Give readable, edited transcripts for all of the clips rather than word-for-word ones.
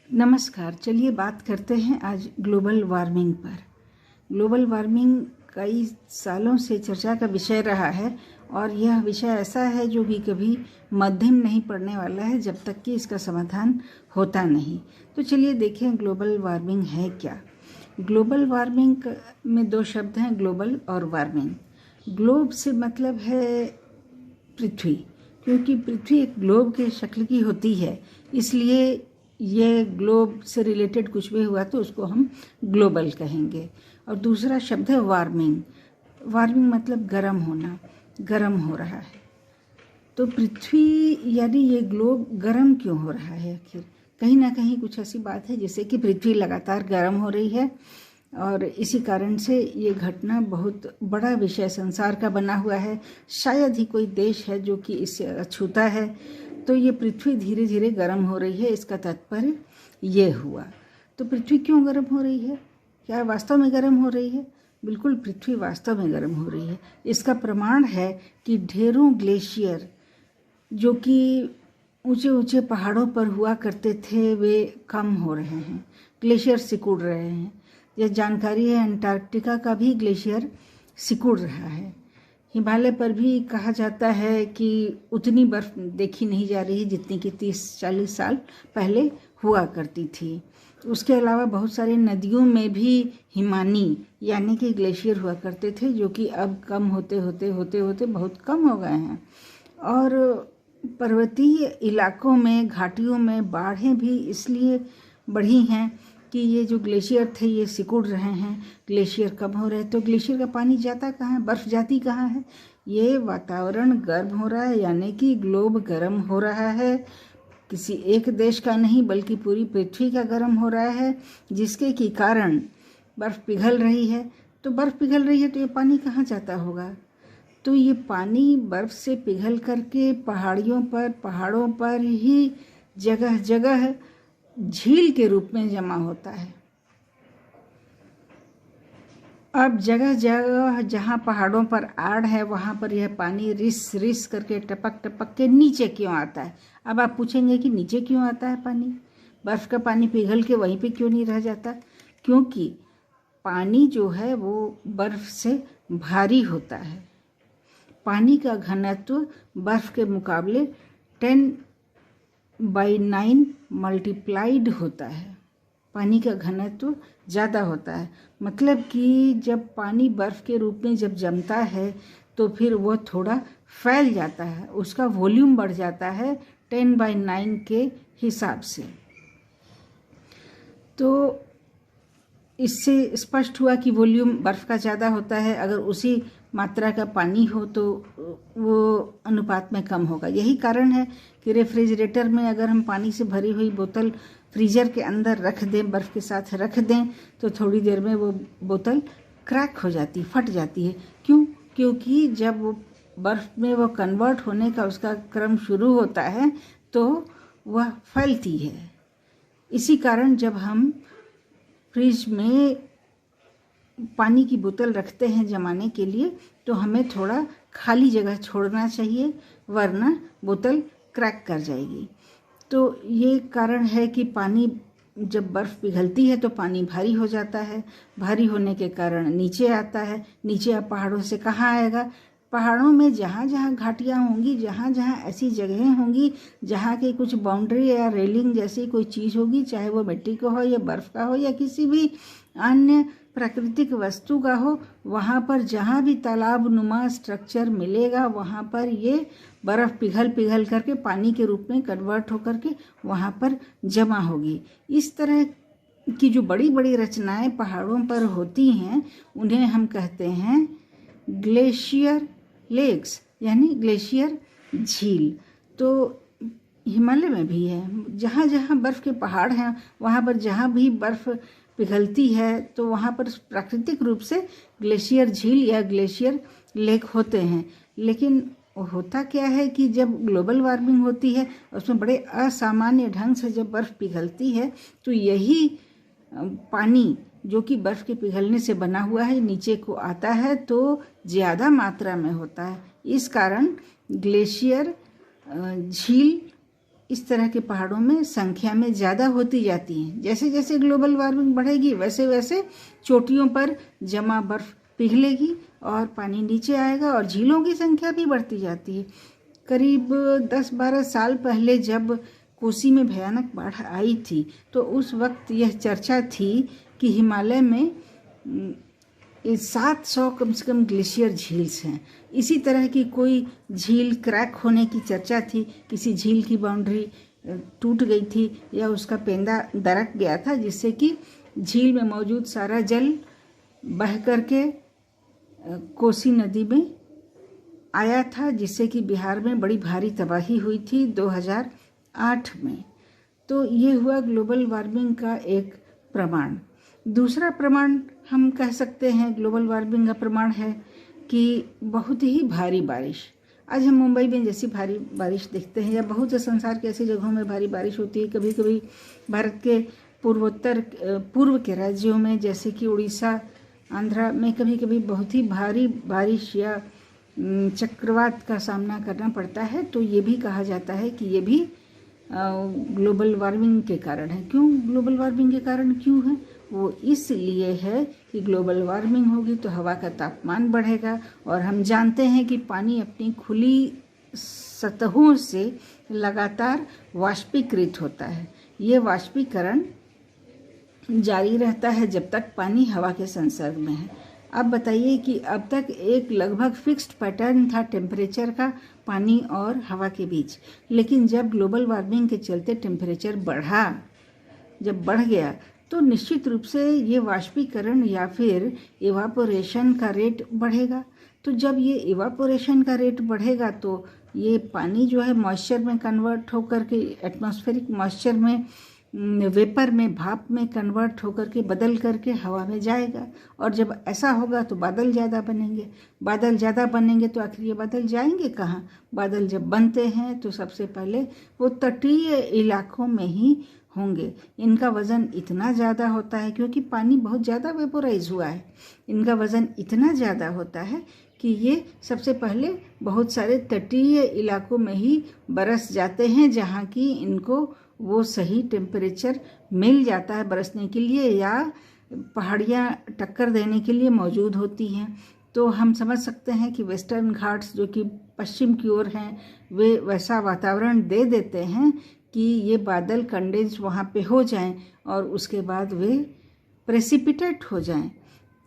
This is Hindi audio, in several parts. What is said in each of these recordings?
नमस्कार। चलिए बात करते हैं आज ग्लोबल वार्मिंग पर। ग्लोबल वार्मिंग कई सालों से चर्चा का विषय रहा है और यह विषय ऐसा है जो भी कभी मध्यम नहीं पड़ने वाला है जब तक कि इसका समाधान होता नहीं। तो चलिए देखें ग्लोबल वार्मिंग है क्या। ग्लोबल वार्मिंग में दो शब्द हैं, ग्लोबल और वार्मिंग। ग्लोब से मतलब है पृथ्वी, क्योंकि पृथ्वी एक ग्लोब के शक्ल की होती है, इसलिए ये ग्लोब से रिलेटेड कुछ भी हुआ तो उसको हम ग्लोबल कहेंगे। और दूसरा शब्द है वार्मिंग। वार्मिंग मतलब गर्म होना, गर्म हो रहा है। तो पृथ्वी यानी ये ग्लोब गर्म क्यों हो रहा है? आखिर कहीं ना कहीं कुछ ऐसी बात है जिससे कि पृथ्वी लगातार गर्म हो रही है और इसी कारण से ये घटना बहुत बड़ा विषय संसार का बना हुआ है। शायद ही कोई देश है जो कि इससे अछूता है। तो ये पृथ्वी धीरे धीरे गर्म हो रही है, इसका तात्पर्य ये हुआ। तो पृथ्वी क्यों गर्म हो रही है? क्या वास्तव में गर्म हो रही है? बिल्कुल, पृथ्वी वास्तव में गर्म हो रही है। इसका प्रमाण है कि ढेरों ग्लेशियर जो कि ऊंचे ऊंचे पहाड़ों पर हुआ करते थे वे कम हो रहे हैं, ग्लेशियर सिकुड़ रहे हैं। यह जानकारी है अंटार्कटिका का भी ग्लेशियर सिकुड़ रहा है। हिमालय पर भी कहा जाता है कि उतनी बर्फ़ देखी नहीं जा रही जितनी कि 30-40 साल पहले हुआ करती थी। उसके अलावा बहुत सारी नदियों में भी हिमानी यानी कि ग्लेशियर हुआ करते थे जो कि अब कम होते होते बहुत कम हो गए हैं। और पर्वतीय इलाकों में, घाटियों में बाढ़ें भी इसलिए बढ़ी हैं कि ये जो ग्लेशियर थे ये सिकुड़ रहे हैं, ग्लेशियर कम हो रहे हैं। तो ग्लेशियर का पानी जाता कहाँ है? बर्फ़ जाती कहाँ है? ये वातावरण गर्म हो रहा है, यानी कि ग्लोब गर्म हो रहा है। किसी एक देश का नहीं बल्कि पूरी पृथ्वी का गर्म हो रहा है, जिसके की कारण बर्फ़ पिघल रही है। तो बर्फ़ पिघल रही है तो ये पानी कहाँ जाता होगा? तो ये पानी बर्फ़ से पिघल करके पहाड़ों पर ही जगह जगह झील के रूप में जमा होता है। अब जगह जगह जहाँ पहाड़ों पर आड़ है वहाँ पर यह पानी रिस रिस करके टपक टपक के नीचे क्यों आता है? अब आप पूछेंगे कि नीचे क्यों आता है पानी? बर्फ़ का पानी पिघल के वहीं पे क्यों नहीं रह जाता? क्योंकि पानी जो है वो बर्फ़ से भारी होता है। पानी का घनत्व बर्फ़ के मुकाबले 10/9 मल्टीप्लाइड होता है। पानी का घनत्व ज़्यादा होता है। मतलब कि जब पानी बर्फ़ के रूप में जब जमता है तो फिर वो थोड़ा फैल जाता है, उसका वॉल्यूम बढ़ जाता है 10/9 के हिसाब से। तो इससे स्पष्ट हुआ कि वॉल्यूम बर्फ़ का ज़्यादा होता है। अगर उसी मात्रा का पानी हो तो वो अनुपात में कम होगा। यही कारण है कि रेफ्रिजरेटर में अगर हम पानी से भरी हुई बोतल फ्रीज़र के अंदर रख दें, बर्फ़ के साथ रख दें, तो थोड़ी देर में वो बोतल क्रैक हो जाती, फट जाती है। क्यों? क्योंकि जब वो बर्फ़ में वो कन्वर्ट होने का उसका क्रम शुरू होता है तो वह फैलती है। इसी कारण जब हम फ्रिज में पानी की बोतल रखते हैं जमाने के लिए तो हमें थोड़ा खाली जगह छोड़ना चाहिए, वरना बोतल क्रैक कर जाएगी। तो ये कारण है कि पानी जब बर्फ़ पिघलती है तो पानी भारी हो जाता है। भारी होने के कारण नीचे आता है। नीचे अब पहाड़ों से कहाँ आएगा? पहाड़ों में जहाँ जहाँ घाटियाँ होंगी, जहाँ जहाँ ऐसी जगहें होंगी जहाँ की कुछ बाउंड्री या रेलिंग जैसी कोई चीज़ होगी, चाहे वो मिट्टी का हो या बर्फ़ का हो या किसी भी अन्य प्राकृतिक वस्तु का हो, वहाँ पर जहाँ भी तालाब नुमा स्ट्रक्चर मिलेगा वहाँ पर ये बर्फ़ पिघल करके पानी के रूप में कन्वर्ट होकर के वहाँ पर जमा होगी। इस तरह की जो बड़ी बड़ी रचनाएं पहाड़ों पर होती हैं उन्हें हम कहते हैं ग्लेशियर लेक्स, यानी ग्लेशियर झील। तो हिमालय में भी है। जहाँ जहाँ बर्फ़ के पहाड़ हैं वहाँ पर जहाँ भी बर्फ़ पिघलती है तो वहाँ पर प्राकृतिक रूप से ग्लेशियर झील या ग्लेशियर लेक होते हैं। लेकिन होता क्या है कि जब ग्लोबल वार्मिंग होती है उसमें बड़े असामान्य ढंग से जब बर्फ़ पिघलती है तो यही पानी जो कि बर्फ़ के पिघलने से बना हुआ है नीचे को आता है तो ज़्यादा मात्रा में होता है। इस कारण ग्लेशियर झील इस तरह के पहाड़ों में संख्या में ज़्यादा होती जाती हैं। जैसे जैसे ग्लोबल वार्मिंग बढ़ेगी वैसे वैसे चोटियों पर जमा बर्फ़ पिघलेगी और पानी नीचे आएगा और झीलों की संख्या भी बढ़ती जाती है। करीब 10-12 साल पहले जब कोसी में भयानक बाढ़ आई थी तो उस वक्त यह चर्चा थी कि हिमालय में 700 कम से कम ग्लेशियर झील्स हैं। इसी तरह की कोई झील क्रैक होने की चर्चा थी, किसी झील की बाउंड्री टूट गई थी या उसका पेंदा दरक गया था, जिससे कि झील में मौजूद सारा जल बह करके कोसी नदी में आया था, जिससे कि बिहार में बड़ी भारी तबाही हुई थी 2008 में। तो ये हुआ ग्लोबल वार्मिंग का एक प्रमाण। दूसरा प्रमाण हम कह सकते हैं ग्लोबल वार्मिंग का प्रमाण है कि बहुत ही भारी बारिश। आज हम मुंबई में जैसी भारी बारिश देखते हैं या बहुत से संसार के ऐसी जगहों में भारी बारिश होती है, कभी कभी भारत के पूर्व के राज्यों में जैसे कि उड़ीसा, आंध्रा में कभी कभी बहुत ही भारी बारिश या चक्रवात का सामना करना पड़ता है। तो ये भी कहा जाता है कि ये भी ग्लोबल वार्मिंग के कारण है। क्यों ग्लोबल वार्मिंग के कारण क्यों है? वो इसलिए है कि ग्लोबल वार्मिंग होगी तो हवा का तापमान बढ़ेगा और हम जानते हैं कि पानी अपनी खुली सतहों से लगातार वाष्पीकृत होता है। ये वाष्पीकरण जारी रहता है जब तक पानी हवा के संसर्ग में है। अब बताइए कि अब तक एक लगभग फिक्स्ड पैटर्न था टेम्परेचर का पानी और हवा के बीच, लेकिन जब ग्लोबल वार्मिंग के चलते टेम्परेचर जब बढ़ गया तो निश्चित रूप से ये वाष्पीकरण या फिर इवापोरेशन का रेट बढ़ेगा। तो जब ये इवापोरेशन का रेट बढ़ेगा तो ये पानी जो है मॉइस्चर में कन्वर्ट होकर के एटमॉस्फेरिक मॉइस्चर में, वेपर में, भाप में कन्वर्ट होकर के बदल करके हवा में जाएगा। और जब ऐसा होगा तो बादल ज़्यादा बनेंगे। बादल ज़्यादा बनेंगे तो आखिर ये बादल जाएंगे कहाँ? बादल जब बनते हैं तो सबसे पहले वो तटीय इलाकों में ही होंगे। इनका वज़न इतना ज़्यादा होता है क्योंकि पानी बहुत ज़्यादा वेपोराइज हुआ है। इनका वज़न इतना ज़्यादा होता है कि ये सबसे पहले बहुत सारे तटीय इलाकों में ही बरस जाते हैं, जहाँ की इनको वो सही टेम्परेचर मिल जाता है बरसने के लिए या पहाड़ियाँ टक्कर देने के लिए मौजूद होती हैं। तो हम समझ सकते हैं कि वेस्टर्न घाट्स जो कि पश्चिम की ओर हैं वे वैसा वातावरण दे देते हैं कि ये बादल कंडेंस वहाँ पे हो जाएं और उसके बाद वे प्रेसिपिटेट हो जाएं।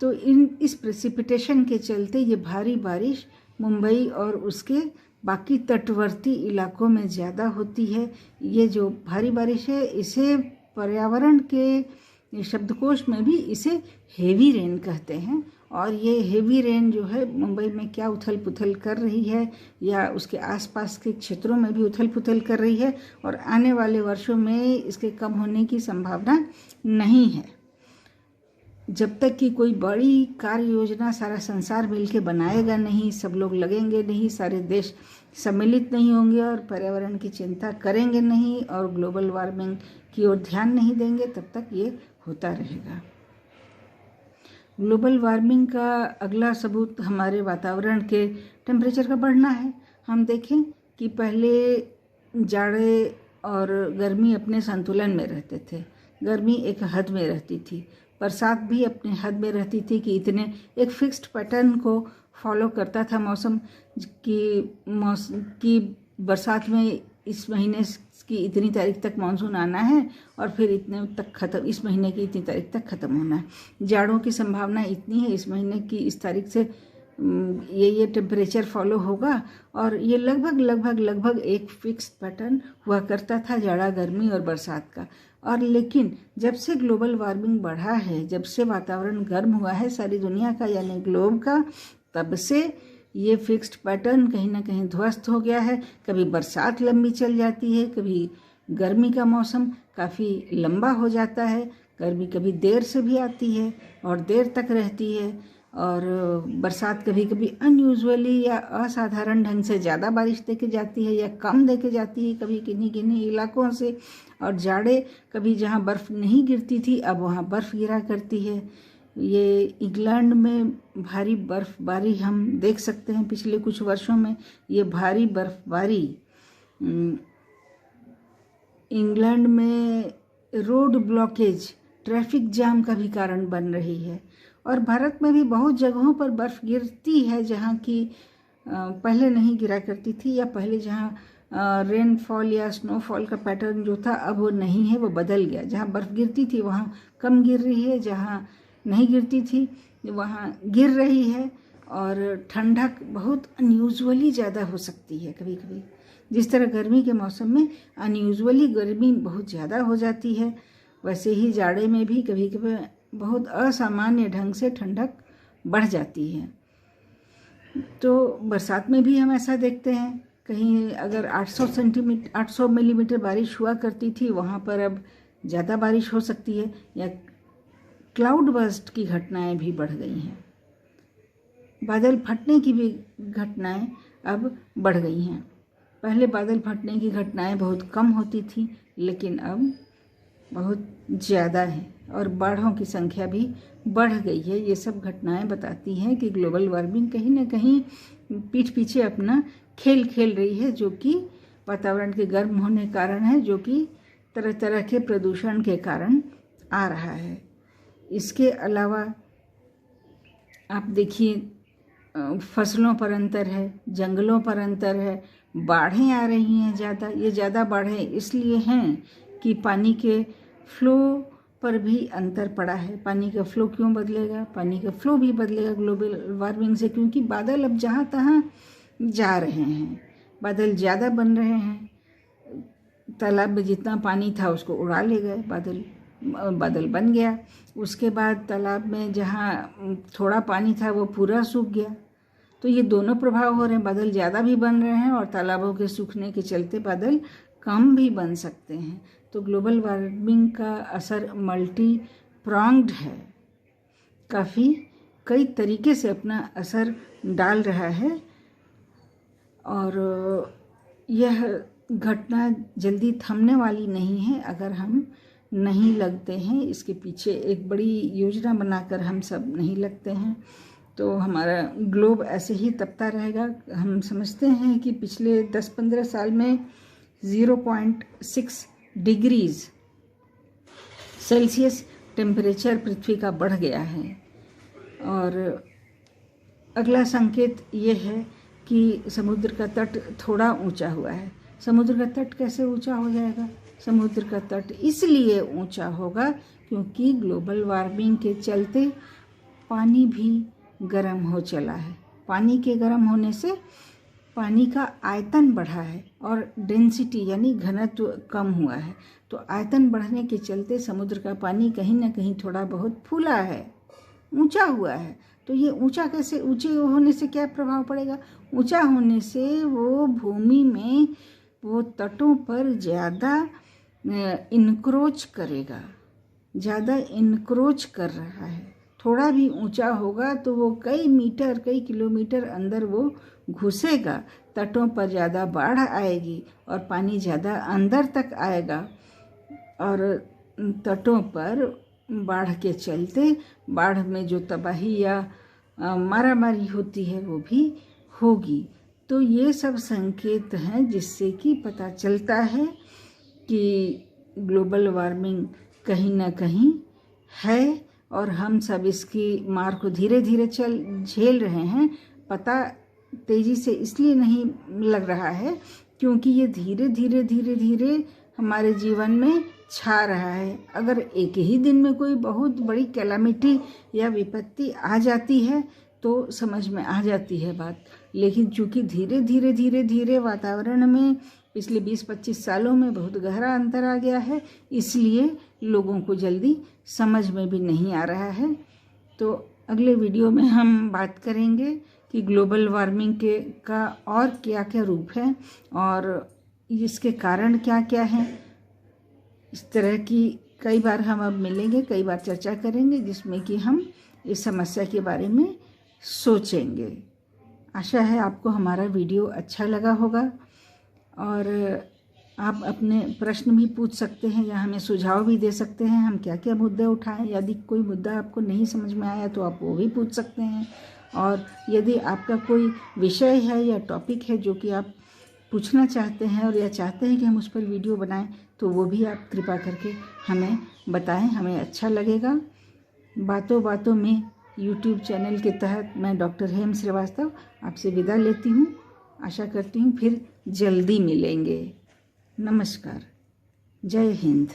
तो इस प्रेसिपिटेशन के चलते ये भारी बारिश मुंबई और उसके बाकी तटवर्ती इलाकों में ज़्यादा होती है। ये जो भारी बारिश है इसे पर्यावरण के शब्दकोश में भी इसे हेवी रेन कहते हैं। और ये हेवी रेन जो है मुंबई में क्या उथल पुथल कर रही है या उसके आसपास के क्षेत्रों में भी उथल पुथल कर रही है और आने वाले वर्षों में इसके कम होने की संभावना नहीं है। जब तक कि कोई बड़ी कार्य योजना सारा संसार मिलके बनाएगा नहीं, सब लोग लगेंगे नहीं, सारे देश सम्मिलित नहीं होंगे और पर्यावरण की चिंता करेंगे नहीं और ग्लोबल वार्मिंग की ओर ध्यान नहीं देंगे, तब तक ये होता रहेगा। ग्लोबल वार्मिंग का अगला सबूत हमारे वातावरण के टेम्परेचर का बढ़ना है। हम देखें कि पहले जाड़े और गर्मी अपने संतुलन में रहते थे। गर्मी एक हद में रहती थी, बरसात भी अपने हद में रहती थी कि इतने एक फिक्स्ड पैटर्न को फॉलो करता था मौसम की बरसात में इस महीने की इतनी तारीख तक मानसून आना है और फिर इतने तक ख़त्म, इस महीने की इतनी तारीख तक ख़त्म होना है। जाड़ों की संभावना इतनी है, इस महीने की इस तारीख से ये टेम्परेचर फॉलो होगा और ये लगभग एक फिक्स्ड पैटर्न हुआ करता था जाड़ा, गर्मी और बरसात का। और लेकिन जब से ग्लोबल वार्मिंग बढ़ा है, जब से वातावरण गर्म हुआ है सारी दुनिया का यानी ग्लोब का, तब से ये फिक्स्ड पैटर्न कहीं ना कहीं ध्वस्त हो गया है। कभी बरसात लंबी चल जाती है, कभी गर्मी का मौसम काफ़ी लंबा हो जाता है, गर्मी कभी देर से भी आती है और देर तक रहती है और बरसात कभी कभी अनयूजुअली या असाधारण ढंग से ज़्यादा बारिश देके जाती है या कम देके जाती है, कभी किन्हीं इलाकों से। और जाड़े कभी जहाँ बर्फ़ नहीं गिरती थी अब वहाँ बर्फ़ गिरा करती है। ये इंग्लैंड में भारी बर्फ़बारी हम देख सकते हैं पिछले कुछ वर्षों में। ये भारी बर्फ़बारी इंग्लैंड में रोड ब्लॉकेज, ट्रैफिक जाम का भी कारण बन रही है। और भारत में भी बहुत जगहों पर बर्फ़ गिरती है जहाँ की पहले नहीं गिरा करती थी, या पहले जहाँ रेनफॉल या स्नोफॉल का पैटर्न जो था अब वो नहीं है, वो बदल गया। जहाँ बर्फ़ गिरती थी वहाँ कम गिर रही है, जहाँ नहीं गिरती थी वहाँ गिर रही है। और ठंडक बहुत अनयूजुअली ज़्यादा हो सकती है कभी कभी। जिस तरह गर्मी के मौसम में अनयूजुअली गर्मी बहुत ज़्यादा हो जाती है, वैसे ही जाड़े में भी कभी कभी बहुत असामान्य ढंग से ठंडक बढ़ जाती है। तो बरसात में भी हम ऐसा देखते हैं, कहीं अगर 800 मिलीमीटर बारिश हुआ करती थी वहाँ पर अब ज़्यादा बारिश हो सकती है, या क्लाउड बर्स्ट की घटनाएं भी बढ़ गई हैं। बादल फटने की भी घटनाएं अब बढ़ गई हैं। पहले बादल फटने की घटनाएं बहुत कम होती थी, लेकिन अब बहुत ज़्यादा है और बाढ़ों की संख्या भी बढ़ गई है। ये सब घटनाएं बताती हैं कि ग्लोबल वार्मिंग कहीं ना कहीं पीठ पीछे अपना खेल खेल रही है, जो कि वातावरण के गर्म होने के कारण है, जो कि तरह तरह के प्रदूषण के कारण आ रहा है। इसके अलावा आप देखिए, फसलों पर अंतर है, जंगलों पर अंतर है, बाढ़ें आ रही हैं ज़्यादा। ये ज़्यादा बाढ़ें इसलिए हैं कि पानी के फ्लो पर भी अंतर पड़ा है। पानी का फ्लो क्यों बदलेगा? पानी का फ्लो भी बदलेगा ग्लोबल वार्मिंग से, क्योंकि बादल अब जहाँ तहाँ जा रहे हैं, बादल ज़्यादा बन रहे हैं। तालाब में जितना पानी था उसको उड़ा ले गए, बादल बन गया। उसके बाद तालाब में जहाँ थोड़ा पानी था वो पूरा सूख गया। तो ये दोनों प्रभाव हो रहे हैं, बादल ज़्यादा भी बन रहे हैं और तालाबों के सूखने के चलते बादल कम भी बन सकते हैं। तो ग्लोबल वार्मिंग का असर मल्टी प्रॉन्ग्ड है, काफ़ी कई तरीके से अपना असर डाल रहा है। और यह घटना जल्दी थमने वाली नहीं है अगर हम नहीं लगते हैं इसके पीछे, एक बड़ी योजना बनाकर हम सब नहीं लगते हैं तो हमारा ग्लोब ऐसे ही तपता रहेगा। हम समझते हैं कि पिछले 10-15 साल में 0.6 डिग्रीज सेल्सियस टेम्परेचर पृथ्वी का बढ़ गया है। और अगला संकेत ये है कि समुद्र का तट थोड़ा ऊंचा हुआ है। समुद्र का तट कैसे ऊंचा हो जाएगा? समुद्र का तट इसलिए ऊंचा होगा क्योंकि ग्लोबल वार्मिंग के चलते पानी भी गर्म हो चला है। पानी के गर्म होने से पानी का आयतन बढ़ा है और डेंसिटी यानी घनत्व कम हुआ है। तो आयतन बढ़ने के चलते समुद्र का पानी कहीं ना कहीं थोड़ा बहुत फूला है, ऊंचा हुआ है। तो ये ऊंचा कैसे, ऊंचे होने से क्या प्रभाव पड़ेगा? ऊंचा होने से वो भूमि में, वो तटों पर ज़्यादा इनक्रोच करेगा, ज़्यादा इनक्रोच कर रहा है। थोड़ा भी ऊंचा होगा तो वो कई मीटर, कई किलोमीटर अंदर वो घुसेगा। तटों पर ज़्यादा बाढ़ आएगी और पानी ज़्यादा अंदर तक आएगा। और तटों पर बाढ़ के चलते बाढ़ में जो तबाही या मारामारी होती है वो भी होगी। तो ये सब संकेत हैं जिससे कि पता चलता है कि ग्लोबल वार्मिंग कहीं ना कहीं है और हम सब इसकी मार को धीरे धीरे झेल रहे हैं। पता तेज़ी से इसलिए नहीं लग रहा है क्योंकि ये धीरे धीरे धीरे धीरे हमारे जीवन में छा रहा है। अगर एक ही दिन में कोई बहुत बड़ी कैलामिटी या विपत्ति आ जाती है तो समझ में आ जाती है बात, लेकिन चूँकि धीरे धीरे धीरे धीरे वातावरण में पिछले 20-25 सालों में बहुत गहरा अंतर आ गया है, इसलिए लोगों को जल्दी समझ में भी नहीं आ रहा है। तो अगले वीडियो में हम बात करेंगे कि ग्लोबल वार्मिंग का और क्या क्या रूप है और इसके कारण क्या क्या हैं। इस तरह की कई बार हम अब मिलेंगे, कई बार चर्चा करेंगे जिसमें कि हम इस समस्या के बारे में सोचेंगे। आशा है आपको हमारा वीडियो अच्छा लगा होगा और आप अपने प्रश्न भी पूछ सकते हैं या हमें सुझाव भी दे सकते हैं हम क्या क्या मुद्दे उठाएं। यदि कोई मुद्दा आपको नहीं समझ में आया तो आप वो भी पूछ सकते हैं। और यदि आपका कोई विषय है या टॉपिक है जो कि आप पूछना चाहते हैं और या चाहते हैं कि हम उस पर वीडियो बनाएं तो वो भी आप कृपा करके हमें बताएं, हमें अच्छा लगेगा। बातों बातों में यूट्यूब चैनल के तहत मैं डॉक्टर हेम श्रीवास्तव आपसे विदा लेती हूँ। आशा करती हूँ फिर जल्दी मिलेंगे। नमस्कार, जय हिंद।